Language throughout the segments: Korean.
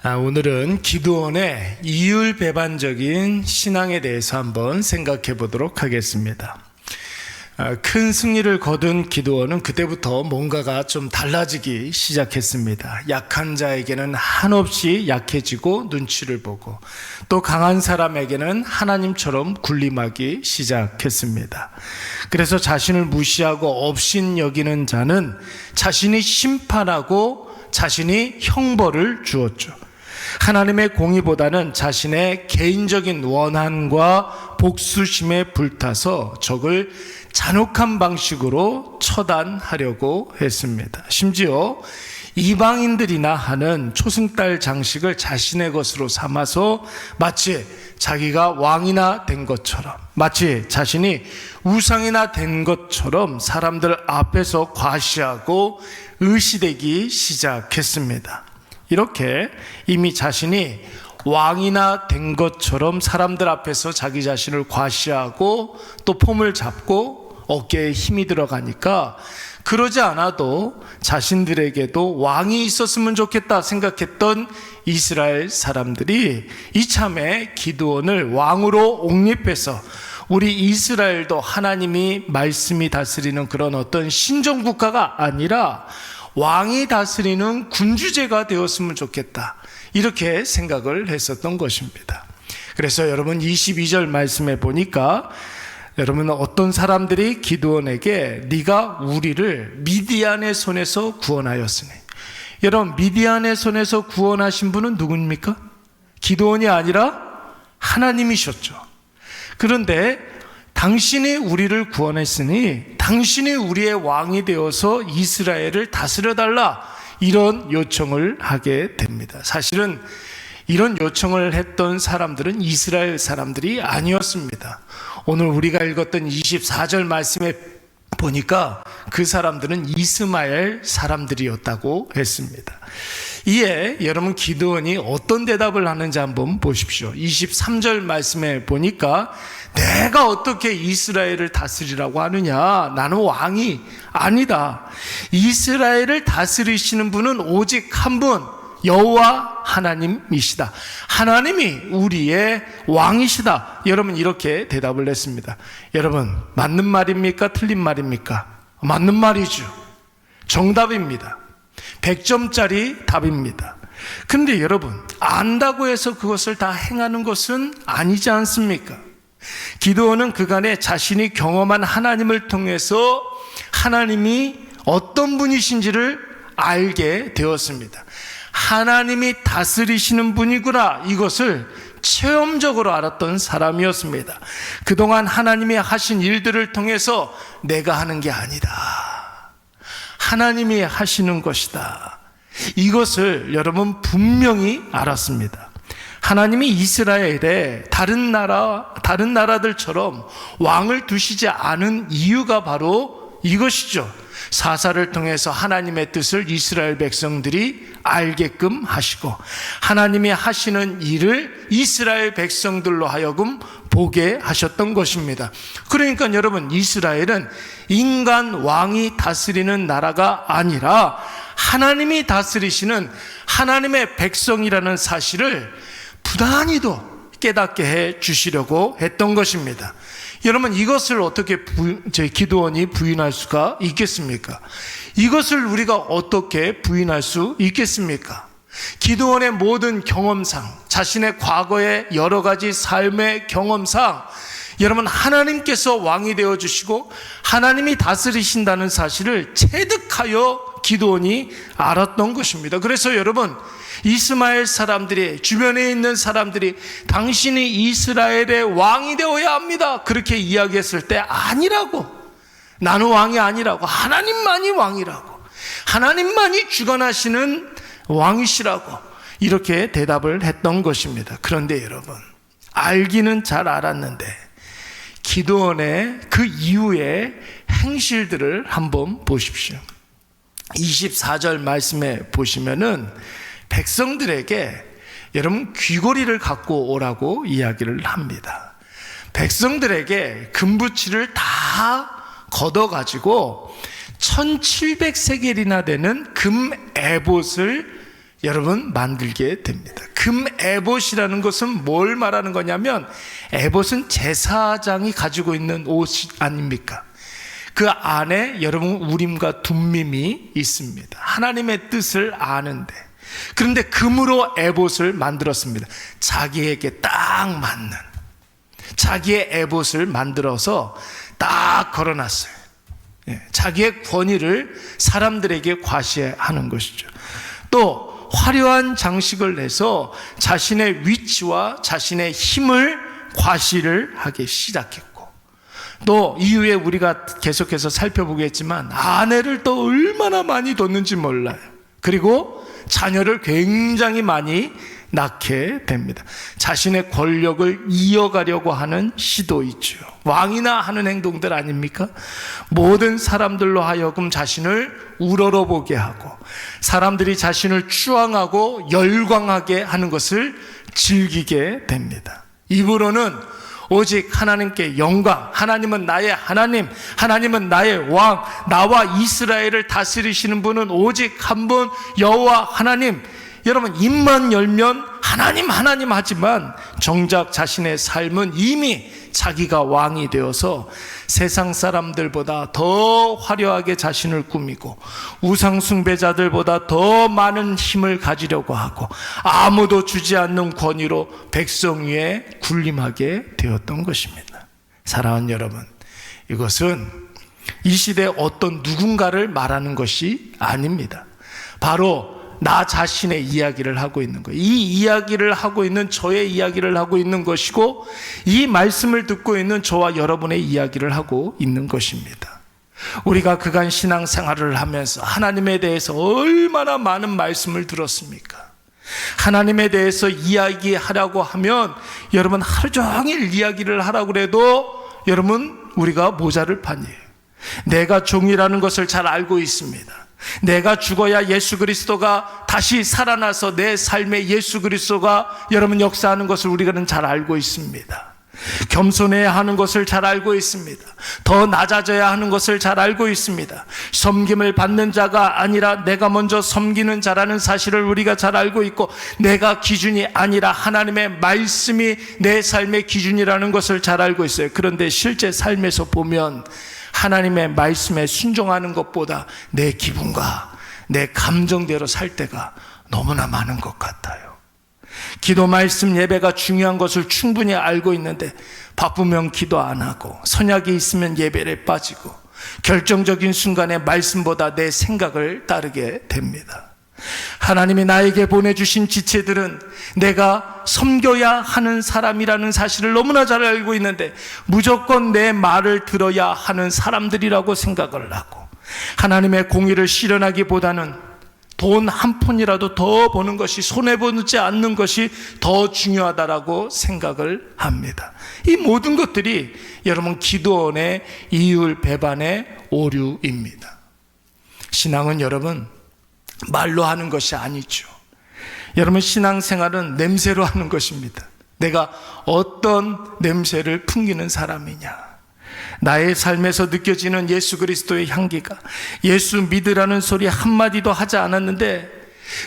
오늘은 기드온의 이율배반적인 신앙에 대해서 한번 생각해 보도록 하겠습니다. 큰 승리를 거둔 기드온은 그때부터 뭔가가 좀 달라지기 시작했습니다. 약한 자에게는 한없이 약해지고 눈치를 보고, 또 강한 사람에게는 하나님처럼 군림하기 시작했습니다. 그래서 자신을 무시하고 업신여기는 자는 자신이 심판하고 자신이 형벌을 주었죠. 하나님의 공의보다는 자신의 개인적인 원한과 복수심에 불타서 적을 잔혹한 방식으로 처단하려고 했습니다. 심지어 이방인들이나 하는 초승달 장식을 자신의 것으로 삼아서 마치 자기가 왕이나 된 것처럼, 마치 자신이 우상이나 된 것처럼 사람들 앞에서 과시하고 의시되기 시작했습니다. 이렇게 이미 자신이 왕이나 된 것처럼 사람들 앞에서 자기 자신을 과시하고 또 폼을 잡고 어깨에 힘이 들어가니까 그러지 않아도 자신들에게도 왕이 있었으면 좋겠다 생각했던 이스라엘 사람들이 이참에 기드온을 왕으로 옹립해서 우리 이스라엘도 하나님이 말씀이 다스리는 그런 어떤 신정국가가 아니라 왕이 다스리는 군주제가 되었으면 좋겠다, 이렇게 생각을 했었던 것입니다. 그래서 여러분 22절 말씀에 보니까 여러분 어떤 사람들이 기드온에게 네가 우리를 미디안의 손에서 구원하였으니, 여러분 미디안의 손에서 구원하신 분은 누굽니까? 기드온이 아니라 하나님이셨죠. 그런데 당신이 우리를 구원했으니 당신이 우리의 왕이 되어서 이스라엘을 다스려달라, 이런 요청을 하게 됩니다. 사실은 이런 요청을 했던 사람들은 이스라엘 사람들이 아니었습니다. 오늘 우리가 읽었던 24절 말씀에 보니까 그 사람들은 이스마엘 사람들이었다고 했습니다. 이에 여러분 기드온이 어떤 대답을 하는지 한번 보십시오. 23절 말씀에 보니까 내가 어떻게 이스라엘을 다스리라고 하느냐, 나는 왕이 아니다. 이스라엘을 다스리시는 분은 오직 한 분, 여호와 하나님이시다. 하나님이 우리의 왕이시다. 여러분 이렇게 대답을 했습니다. 여러분 맞는 말입니까? 틀린 말입니까? 맞는 말이죠. 정답입니다. 100점짜리 답입니다. 근데 여러분 안다고 해서 그것을 다 행하는 것은 아니지 않습니까? 기드온은 그간에 자신이 경험한 하나님을 통해서 하나님이 어떤 분이신지를 알게 되었습니다. 하나님이 다스리시는 분이구나, 이것을 체험적으로 알았던 사람이었습니다. 그동안 하나님이 하신 일들을 통해서 내가 하는 게 아니다, 하나님이 하시는 것이다, 이것을 여러분 분명히 알았습니다. 하나님이 이스라엘에 다른 나라들처럼 왕을 두시지 않은 이유가 바로 이것이죠. 사사를 통해서 하나님의 뜻을 이스라엘 백성들이 알게끔 하시고 하나님이 하시는 일을 이스라엘 백성들로 하여금 보게 하셨던 것입니다. 그러니까 여러분 이스라엘은 인간 왕이 다스리는 나라가 아니라 하나님이 다스리시는 하나님의 백성이라는 사실을 부단히도 깨닫게 해 주시려고 했던 것입니다. 여러분 이것을 어떻게 기드온이 부인할 수가 있겠습니까? 이것을 우리가 어떻게 부인할 수 있겠습니까? 기드온의 모든 경험상, 자신의 과거의 여러 가지 삶의 경험상 여러분 하나님께서 왕이 되어주시고 하나님이 다스리신다는 사실을 체득하여 기드온이 알았던 것입니다. 그래서 여러분 이스마엘 사람들이, 주변에 있는 사람들이 당신이 이스라엘의 왕이 되어야 합니다, 그렇게 이야기했을 때 아니라고, 나는 왕이 아니라고, 하나님만이 왕이라고, 하나님만이 주관하시는 왕이시라고 이렇게 대답을 했던 것입니다. 그런데 여러분 알기는 잘 알았는데 기드온의 그 이후의 행실들을 한번 보십시오. 24절 말씀에 보시면은 백성들에게 여러분 귀고리를 갖고 오라고 이야기를 합니다. 백성들에게 금부치를 다 걷어가지고 1700세겔이나 되는 금 에봇을 여러분 만들게 됩니다. 금 에봇이라는 것은 뭘 말하는 거냐면, 에봇은 제사장이 가지고 있는 옷 아닙니까? 그 안에 여러분 우림과 둠밈이 있습니다. 하나님의 뜻을 아는데, 그런데 금으로 에봇을 만들었습니다. 자기에게 딱 맞는 자기의 에봇을 만들어서 딱 걸어놨어요. 자기의 권위를 사람들에게 과시하는 것이죠. 또 화려한 장식을 내서 자신의 위치와 자신의 힘을 과시를 하기 시작했고, 또 이후에 우리가 계속해서 살펴보겠지만 아내를 또 얼마나 많이 뒀는지 몰라요. 그리고 자녀를 굉장히 많이 낳게 됩니다. 자신의 권력을 이어가려고 하는 시도이죠. 왕이나 하는 행동들 아닙니까? 모든 사람들로 하여금 자신을 우러러보게 하고, 사람들이 자신을 추앙하고 열광하게 하는 것을 즐기게 됩니다. 입으로는 오직 하나님께 영광, 하나님은 나의 하나님, 하나님은 나의 왕, 나와 이스라엘을 다스리시는 분은 오직 한 분 여호와 하나님. 여러분, 입만 열면 하나님 하나님 하지만 정작 자신의 삶은 이미 자기가 왕이 되어서 세상 사람들보다 더 화려하게 자신을 꾸미고 우상 숭배자들보다 더 많은 힘을 가지려고 하고 아무도 주지 않는 권위로 백성 위에 군림하게 되었던 것입니다. 사랑하는 여러분, 이것은 이 시대의 어떤 누군가를 말하는 것이 아닙니다. 바로 나 자신의 이야기를 하고 있는 거예요. 이 이야기를 하고 있는 저의 이야기를 하고 있는 것이고, 이 말씀을 듣고 있는 저와 여러분의 이야기를 하고 있는 것입니다. 우리가 그간 신앙생활을 하면서 하나님에 대해서 얼마나 많은 말씀을 들었습니까? 하나님에 대해서 이야기하라고 하면 여러분 하루 종일 이야기를 하라고 해도 여러분 우리가 모자를 판이에요. 내가 종이라는 것을 잘 알고 있습니다. 내가 죽어야 예수 그리스도가 다시 살아나서 내 삶에 예수 그리스도가 여러분 역사하는 것을 우리는 잘 알고 있습니다. 겸손해야 하는 것을 잘 알고 있습니다. 더 낮아져야 하는 것을 잘 알고 있습니다. 섬김을 받는 자가 아니라 내가 먼저 섬기는 자라는 사실을 우리가 잘 알고 있고, 내가 기준이 아니라 하나님의 말씀이 내 삶의 기준이라는 것을 잘 알고 있어요. 그런데 실제 삶에서 보면 하나님의 말씀에 순종하는 것보다 내 기분과 내 감정대로 살 때가 너무나 많은 것 같아요. 기도, 말씀, 예배가 중요한 것을 충분히 알고 있는데 바쁘면 기도 안 하고, 선약이 있으면 예배에 빠지고, 결정적인 순간에 말씀보다 내 생각을 따르게 됩니다. 하나님이 나에게 보내주신 지체들은 내가 섬겨야 하는 사람이라는 사실을 너무나 잘 알고 있는데 무조건 내 말을 들어야 하는 사람들이라고 생각을 하고, 하나님의 공의를 실현하기보다는 돈 한 푼이라도 더 버는 것이, 손해보지 않는 것이 더 중요하다라고 생각을 합니다. 이 모든 것들이 여러분 기도원의 이율배반의 오류입니다. 신앙은 여러분 말로 하는 것이 아니죠. 여러분, 신앙생활은 냄새로 하는 것입니다. 내가 어떤 냄새를 풍기는 사람이냐, 나의 삶에서 느껴지는 예수 그리스도의 향기가, 예수 믿으라는 소리 한마디도 하지 않았는데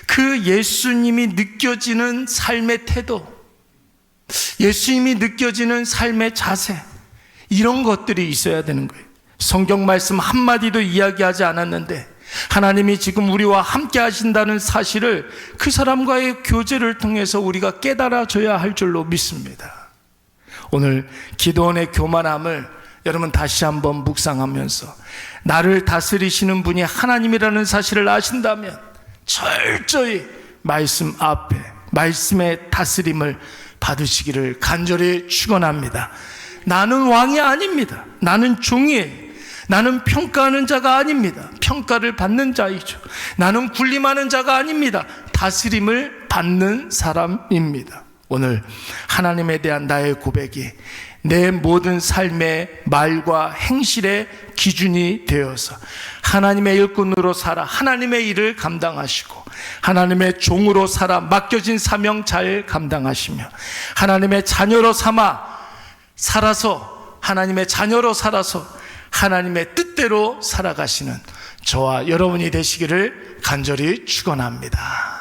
그 예수님이 느껴지는 삶의 태도, 예수님이 느껴지는 삶의 자세, 이런 것들이 있어야 되는 거예요. 성경 말씀 한마디도 이야기하지 않았는데 하나님이 지금 우리와 함께 하신다는 사실을 그 사람과의 교제를 통해서 우리가 깨달아져야 할 줄로 믿습니다. 오늘 기도원의 교만함을 여러분 다시 한번 묵상하면서 나를 다스리시는 분이 하나님이라는 사실을 아신다면 철저히 말씀 앞에 말씀의 다스림을 받으시기를 간절히 축원합니다. 나는 왕이 아닙니다. 나는 종이에요. 나는 평가하는 자가 아닙니다. 평가를 받는 자이죠. 나는 군림하는 자가 아닙니다. 다스림을 받는 사람입니다. 오늘 하나님에 대한 나의 고백이 내 모든 삶의 말과 행실의 기준이 되어서 하나님의 일꾼으로 살아 하나님의 일을 감당하시고, 하나님의 종으로 살아 맡겨진 사명 잘 감당하시며, 하나님의 자녀로 살아서 하나님의 자녀로 살아서 하나님의 뜻대로 살아가시는 저와 여러분이 되시기를 간절히 축원합니다.